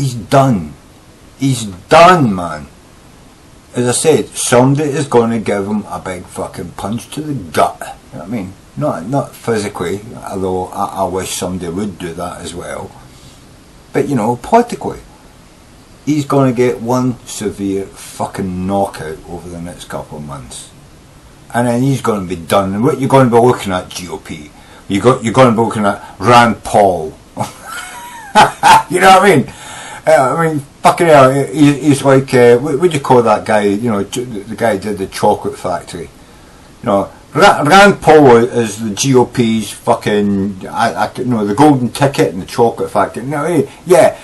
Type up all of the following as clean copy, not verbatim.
He's done. He's done, man. As I said, somebody is going to give him a big fucking punch to the gut. You know what I mean? Not physically, although I wish somebody would do that as well. But, you know, politically. He's going to get one severe fucking knockout over the next couple of months. And then he's going to be done. And what you're going to be looking at, GOP, you're going to be looking at Rand Paul. You know what I mean? Fucking hell, he's like, what do you call that guy, you know, the guy who did the chocolate factory. You know, Rand Paul is the GOP's fucking, you know, the golden ticket and the chocolate factory. No, yeah.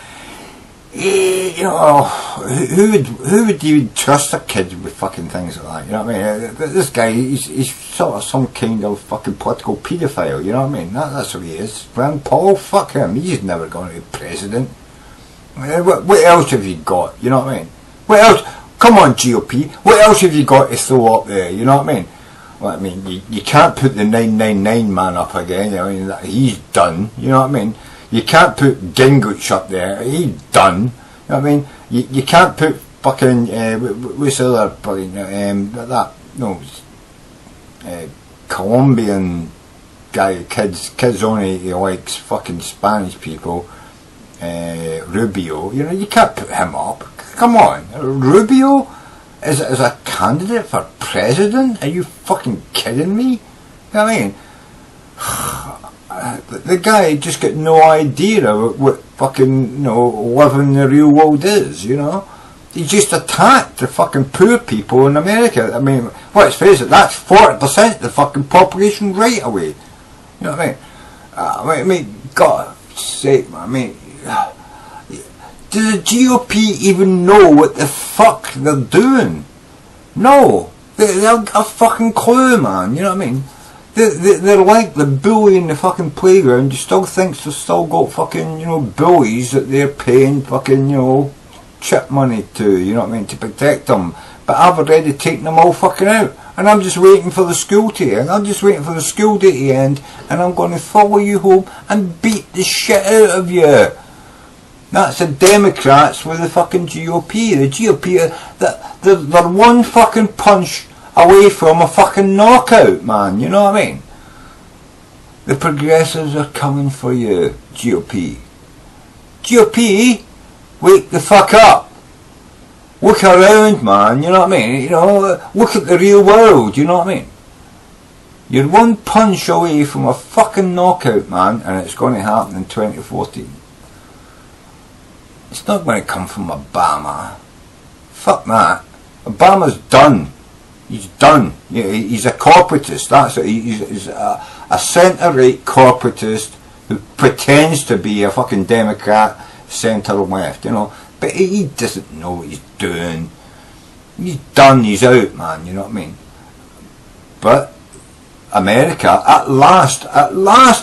You know, who would even trust a kid with fucking things like that? You know what I mean? This guy, he's sort of some kind of fucking political paedophile. You know what I mean? That's what he is. Rand Paul, fuck him. He's never going to be president. What else have you got? You know what I mean? What else? Come on, GOP. What else have you got to throw up there? You know what I mean? Well, I mean, you can't put the 999 man up again. I mean, he's done. You know what I mean? You can't put Gingrich up there. He's done. You know what I mean? You can't put fucking what's the other bloody Colombian guy. Kids only he likes fucking Spanish people. Rubio. You know, you can't put him up. Come on, Rubio is a candidate for president? Are you fucking kidding me? You know what I mean? The guy just got no idea of what fucking, you know, living in the real world is, you know. He just attacked the fucking poor people in America. I mean, let's face it, that's 40% of the fucking population right away. You know what I mean? God's sake, man. I mean, does the GOP even know what the fuck they're doing? No. They haven't got a fucking clue, man. You know what I mean? They're like the bully in the fucking playground who still thinks they've still got fucking, you know, bullies that they're paying fucking, you know, chip money to, you know what I mean, to protect them. But I've already taken them all fucking out. And I'm just waiting for the school to end. I'm just waiting for the school day to end. And I'm going to follow you home and beat the shit out of you. That's the Democrats with the fucking GOP. The GOP, they're one fucking punch away from a fucking knockout, man. You know what I mean? The progressives are coming for you, GOP. GOP, wake the fuck up. Look around, man. You know what I mean? You know, look at the real world. You know what I mean? You're one punch away from a fucking knockout, man, and it's going to happen in 2014. It's not going to come from Obama. Fuck that. Obama's done. He's done. He's a corporatist. That's it. He's a centre-right corporatist who pretends to be a fucking Democrat, centre-left, you know. But he doesn't know what he's doing. He's done. He's out, man. You know what I mean? But America, at last,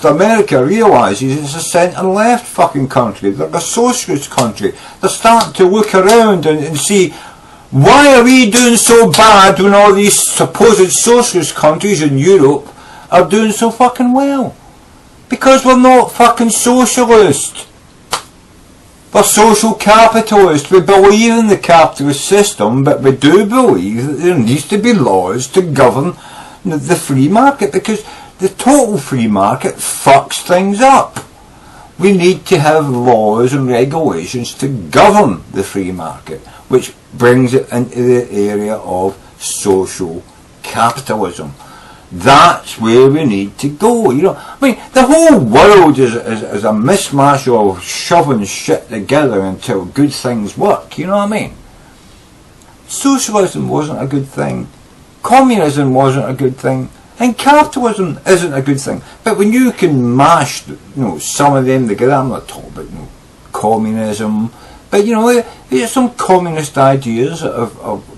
America realises it's a centre-left fucking country. They're a socialist country. They're starting to look around and see, why are we doing so bad when all these supposed socialist countries in Europe are doing so fucking well? Because we're not fucking socialist. We're social capitalist. We believe in the capitalist system, but we do believe that there needs to be laws to govern the free market, because the total free market fucks things up. We need to have laws and regulations to govern the free market, which brings it into the area of social capitalism. That's where we need to go. You know, I mean, the whole world is a mishmash of shoving shit together until good things work. You know what I mean? Socialism wasn't a good thing. Communism wasn't a good thing. And capitalism isn't a good thing. But when you can mash, you know, some of them together, I'm not talking about, you know, communism, but, you know, there's some communist ideas that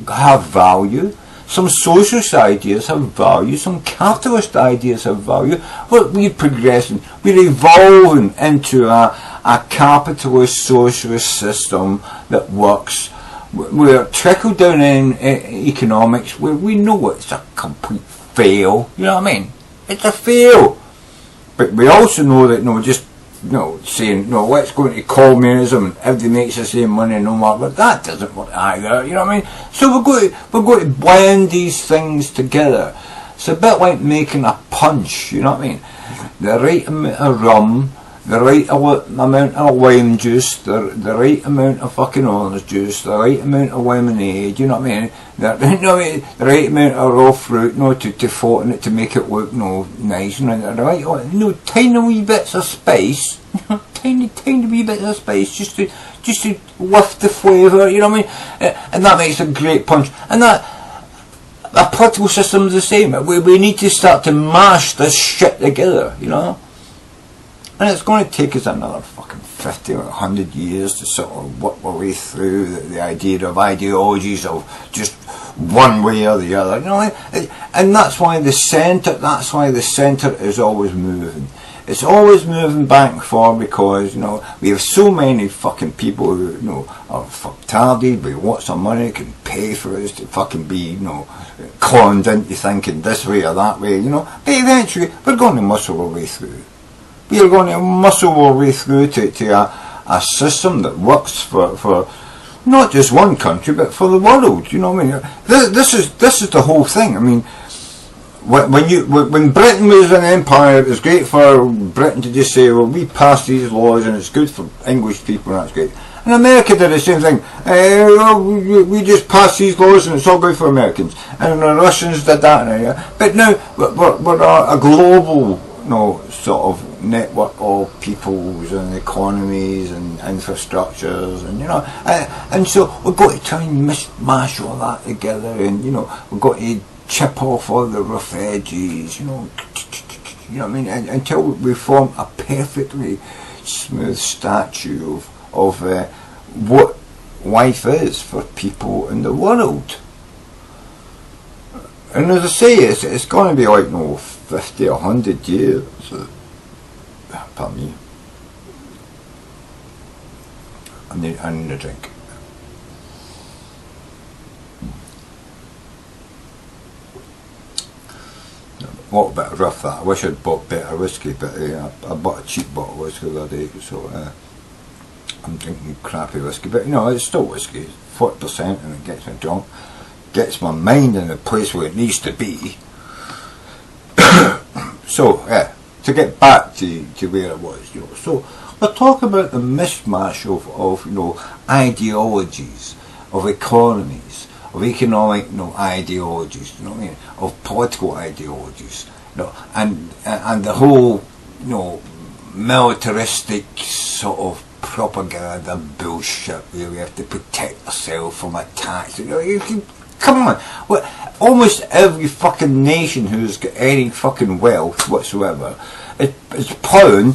have value. Some socialist ideas have value. Some capitalist ideas have value. Well, we're progressing. We're evolving into a capitalist socialist system that works. We're trickled down in economics where we know it's a complete fail. You know what I mean? It's a fail. But we also know that, you know, just saying, let's go into communism and everybody makes the same money no matter what. That doesn't work either, you know what I mean? So we're going to blend these things together. It's a bit like making a punch, you know what I mean? The right amount of rum, the right amount of lime juice, the right amount of fucking orange juice, the right amount of lemonade, you know what I mean? The right amount of raw fruit, to float in it to make it look nice, tiny wee bits of spice, tiny wee bits of spice, just to lift the flavour, you know what I mean? And that makes a great punch. And that our political system is the same. We need to start to mash this shit together, you know? And it's going to take us another fucking 50 or 100 years to sort of work our way through the idea of ideologies of just one way or the other, you know? And that's why the centre is always moving. It's always moving back and forth because, we have so many fucking people who, are fucktarded with lots of money, can pay for us to fucking be, conned into thinking this way or that way, But eventually, we're going to muscle our way through. We are going to muscle our way through to a system that works for not just one country, but for the world, you know what I mean? This is the whole thing. I mean, when Britain was an empire, it was great for Britain to just say, well, we passed these laws and it's good for English people and that's great. And America did the same thing. We just passed these laws and it's all good for Americans. And the Russians did that. But now we're a global, sort of network of peoples and economies and infrastructures and so we've got to try and mash all that together, and we've got to chip off all the rough edges, you know what I mean, until we form a perfectly smooth statue of what life is for people in the world. And as I say, it's going to be like 50 or 100 years. Pardon me. I need a drink. What a bit of rough that. I wish I'd bought better whiskey, but I bought a cheap bottle of whiskey the other day, so I'm drinking crappy whiskey. But it's still whiskey, 40%, and it gets me drunk, gets my mind in the place where it needs to be. So, to get back to where it was, so we're talking about the mishmash of ideologies, of economies, of economic ideologies, you know what I mean, of political ideologies, and the whole militaristic sort of propaganda bullshit where we have to protect ourselves from attacks. Come on, almost every fucking nation who's got any fucking wealth whatsoever is plowing,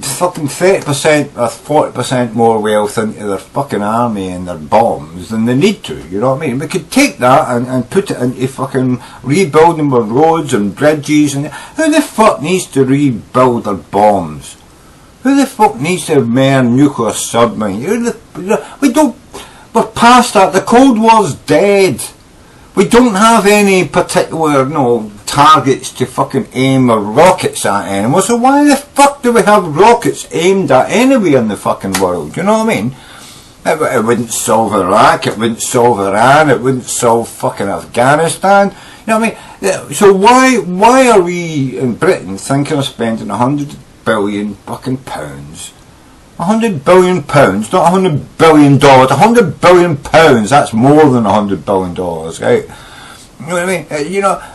fucking 30% or 40% more wealth into their fucking army and their bombs than they need to, you know what I mean? We could take that and put it into fucking rebuilding our roads and bridges, and who the fuck needs to rebuild their bombs? Who the fuck needs to man nuclear submarines? We're past that. The Cold War's dead. We don't have any particular, targets to fucking aim our rockets at anymore. So why the fuck do we have rockets aimed at anywhere in the fucking world? You know what I mean? It wouldn't solve Iraq. It wouldn't solve Iran. It wouldn't solve fucking Afghanistan. You know what I mean? So why are we in Britain thinking of spending 100 billion fucking pounds? 100 billion pounds, not 100 billion dollars. 100 billion pounds, that's more than 100 billion dollars, right? You know what I mean?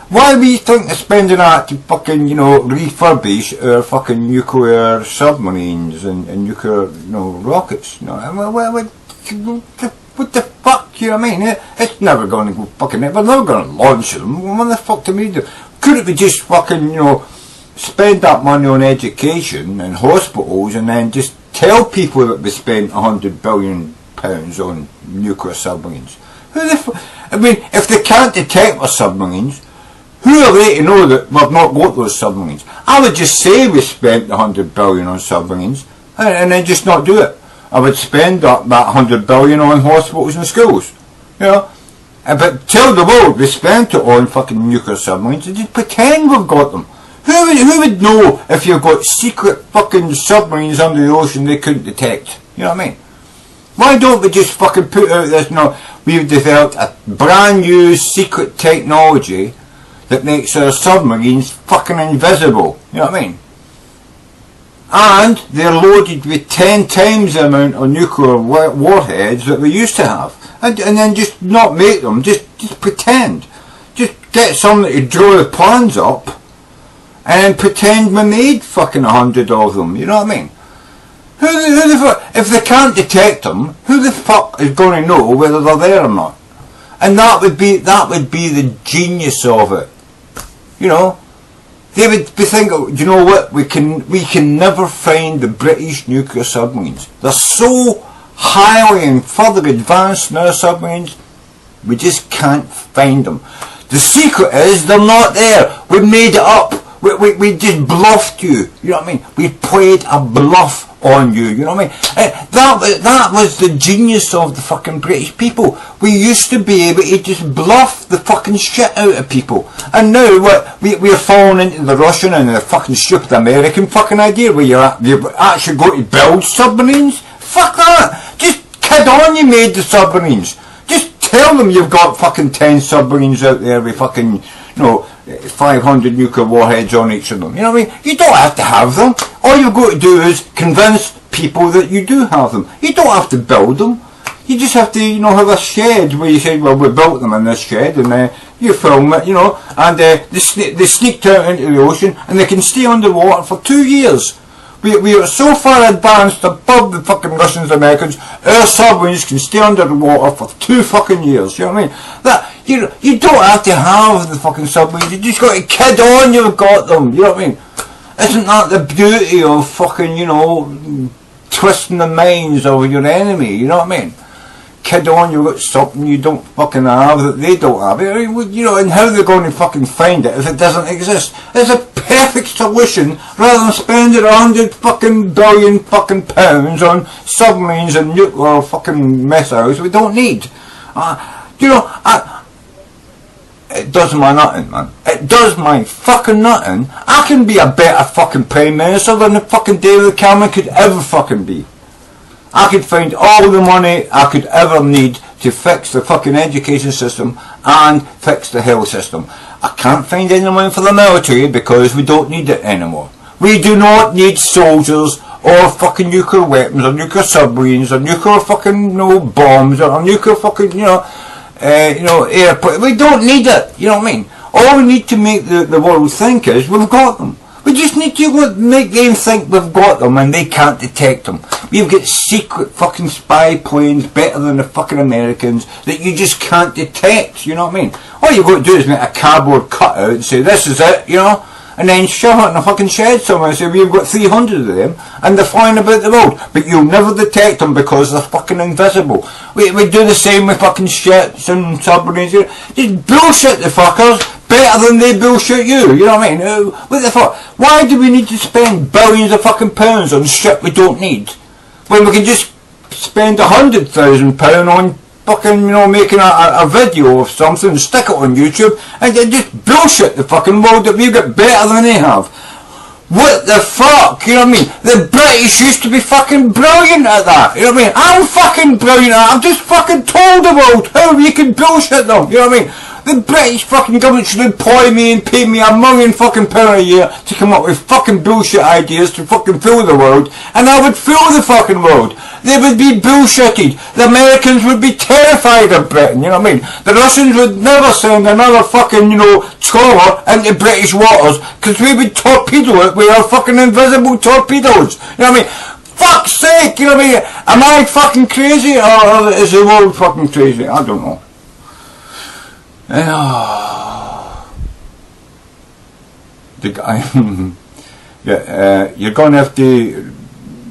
Why are we thinking of spending that to fucking, refurbish our fucking nuclear submarines and nuclear, rockets? What the fuck, you know what I mean? It's never going to go fucking, we're never going to launch them. What the fuck do we do? Couldn't we just fucking, spend that money on education and hospitals and then just tell people that we spent 100 billion pounds on nuclear submarines? I mean, if they can't detect our submarines, who are they to know that we've not got those submarines? I would just say we spent 100 billion on submarines and then just not do it. I would spend that 100 billion on hospitals and schools, But tell the world we spent it on fucking nuclear submarines and just pretend we've got them. Who would know if you've got secret fucking submarines under the ocean they couldn't detect? You know what I mean? Why don't we just fucking put out this, we've developed a brand new secret technology that makes our submarines fucking invisible. You know what I mean? And they're loaded with 10 times the amount of nuclear warheads that we used to have. And then just not make them, just pretend. Just get somebody to draw the plans up and pretend we made fucking 100 of them. You know what I mean? Who the fuck, if they can't detect them, who the fuck is going to know whether they're there or not? And that would be the genius of it. You know? They would be thinking, you know what, we can never find the British nuclear submarines. They're so highly and further advanced in our submarines, we just can't find them. The secret is they're not there. We made it up. We just bluffed you. You know what I mean? We played a bluff on you. You know what I mean? That was the genius of the fucking British people. We used to be able to just bluff the fucking shit out of people. And now we're falling into the Russian and the fucking stupid American fucking idea where you're actually going to build submarines. Fuck that. Just kid on you made the submarines. Just tell them you've got fucking 10 submarines out there with fucking, 500 nuclear warheads on each of them. You know what I mean? You don't have to have them. All you've got to do is convince people that you do have them. You don't have to build them. You just have to, have a shed where you say, well, we built them in this shed, and you film it, and they sneaked out into the ocean, and they can stay underwater for 2 years. We are so far advanced above the fucking Russians and Americans, our submarines can stay under the water for 2 fucking years. You know what I mean? That you don't have to have the fucking submarines. You just got to kid on you've got them. You know what I mean? Isn't that the beauty of fucking twisting the minds of your enemy? You know what I mean? Kid on you've got something you don't fucking have that they don't have. And how they're going to fucking find it if it doesn't exist? It's a perfect solution rather than spending 100 fucking billion fucking pounds on submarines and nuclear fucking missiles we don't need. It does my nothing, man. It does my fucking nothing. I can be a better fucking Prime Minister than the fucking David Cameron could ever fucking be. I could find all the money I could ever need to fix the fucking education system and fix the health system. I can't find any money for the military because we don't need it anymore. We do not need soldiers or fucking nuclear weapons or nuclear submarines or nuclear fucking bombs or nuclear fucking airport. We don't need it. You know what I mean? All we need to make the world think is we've got them. We just need to make them think we've got them and they can't detect them. We've got secret fucking spy planes better than the fucking Americans that you just can't detect, you know what I mean? All you've got to do is make a cardboard cutout and say, this is it, and then shove it in a fucking shed somewhere and say, we've got 300 of them and they're flying about the world. But you'll never detect them because they're fucking invisible. We do the same with fucking ships and submarines. Just bullshit the fuckers. Better than they bullshit you, you know what I mean? What the fuck? Why do we need to spend billions of fucking pounds on shit we don't need? When we can just spend £100,000 on fucking, making a video of something and stick it on YouTube and just bullshit the fucking world that we've got better than they have. What the fuck, you know what I mean? The British used to be fucking brilliant at that, you know what I mean? I'm fucking brilliant at it, I've just fucking told the world how you can bullshit them, you know what I mean? The British fucking government should employ me and pay me £1 million fucking pound a year to come up with fucking bullshit ideas to fucking fool the world, and I would fool the fucking world. They would be bullshitted. The Americans would be terrified of Britain, you know what I mean? The Russians would never send another fucking, trawler into British waters, because we would torpedo it with our fucking invisible torpedoes, you know what I mean? Fuck's sake, you know what I mean? Am I fucking crazy, or is the world fucking crazy? I don't know. The guy, you're going to have to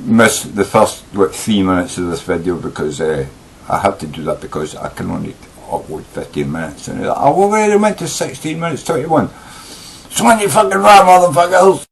miss the first 3 minutes of this video because I have to do that because I can only upload 15 minutes and I've already went to 16 minutes 21. So when you fucking run, motherfuckers.